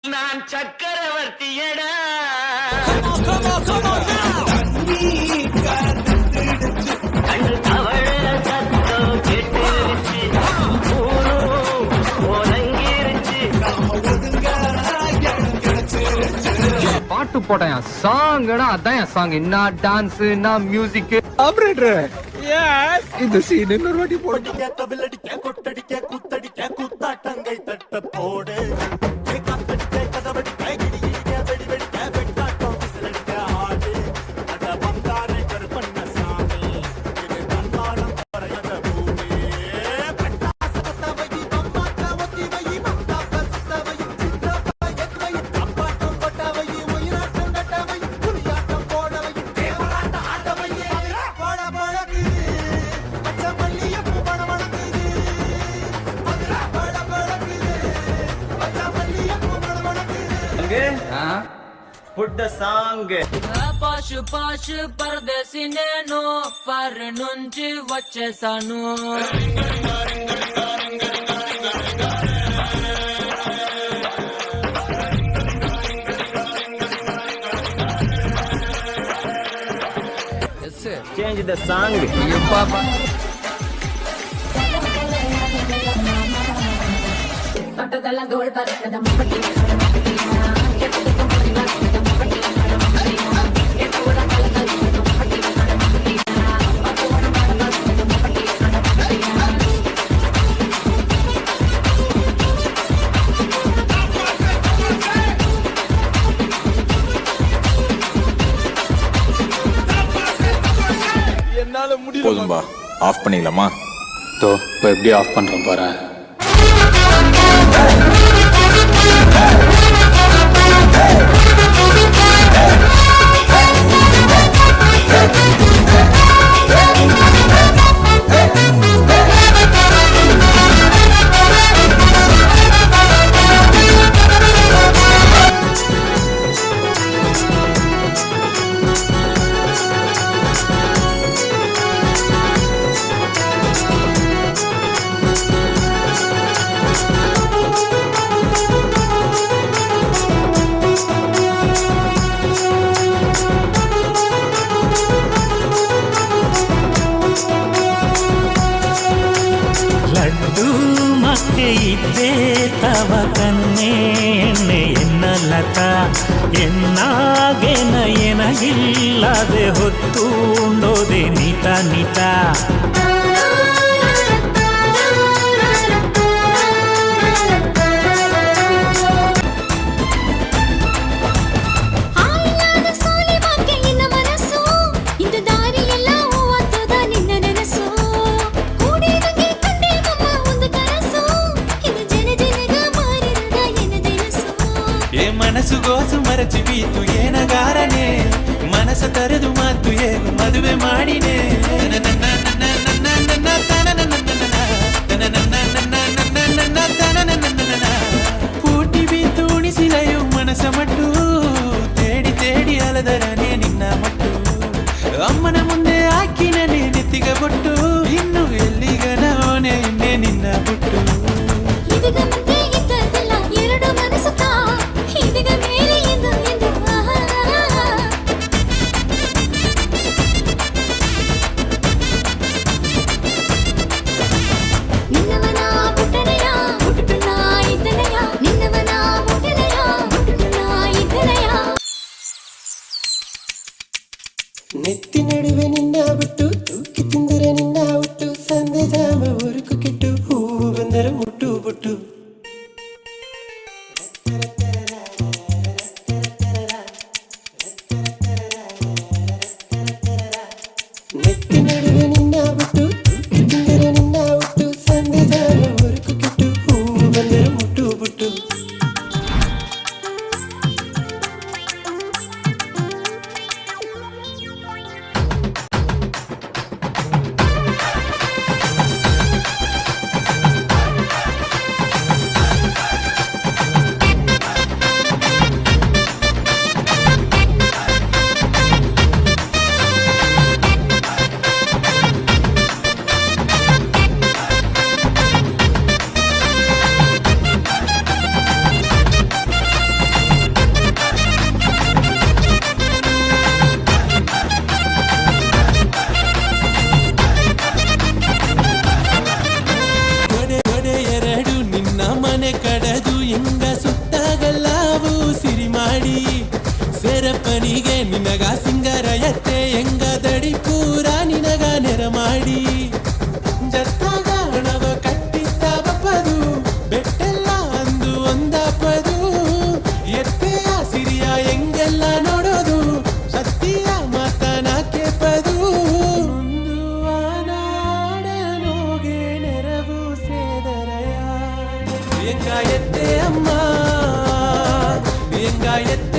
நான் சக்கரவர்த்தியடா. கண்டு தவழ சத்தம் கேட்டுருச்சு, பாட்டு போட்டேன் சாங்கடா, அதான் என் சாங். என்ன டான்ஸ், என்ன மியூசிக். ஆபரேட்டர் இந்த சீன் இன்னொரு வாட்டி போட்டு கொட்டடிக்க குத்தடிக்க குத்தாட்டங்கை தட்ட போடு Put the song. పాషు పాషు పరదేశి నేను ఫర్ నుంచి వచ్చేసాను. Change the song. పట్టుదల గోల్ పరకదం போதும்பா, ஆஃப் பண்ணிக்கலாமா? தோ இப்போ எப்படி ஆஃப் பண்றேன் பாரு. ಮತ್ತೆ ಇದ್ದೇ ತವ ಕನ್ನೆ ಎಣ್ಣೆ ಎನ್ನಲತ ಎನ್ನಾಗೆನ ಎನಗಿಲ್ಲದೆ ಹೊತ್ತು ಉಂಡೋದೆ ನಿತ ನಿತ. ಮನಸ್ಸು ಗೋಸು ಮರಚಿ ಬೀತು ಏನಗಾರನೆ ಮನಸ್ಸ ತರೆದು ಮಾತು ಏನು ಮದುವೆ ಮಾಡಿನೆ ಪೂಟಿ ಬೀತು ಉಣಿಸಿಲೆಯು ಮನಸ್ಸ ಮಟ್ಟು ತೇಡಿ ತೇಡಿ ಅಲದರನೆ ನಿನ್ನ ಮಟ್ಟು ಅಮ್ಮನ ಮುಂದೆ ಹಾಕಿನೇ ನೆತ್ತಿಗ ಬೊಟ್ಟು ಇನ್ನು ಎಲ್ಲಿಗನ ಓನೆ ಇನ್ನೇ ನಿನ್ನ ಬುಟ್ಟು. ನೆತ್ತಿ ನಡುವೆ ನಿನ್ನ ಬಿಟ್ಟು ತೂಕಿ ತಿಂದರೆ ನಿನ್ನ ಹುಟ್ಟು ಸಂದೆ ಜಾಮ ಉರುಕು ಕೆಟ್ಟು ಹೂವು ಬಂದರೆ ಎತ್ತ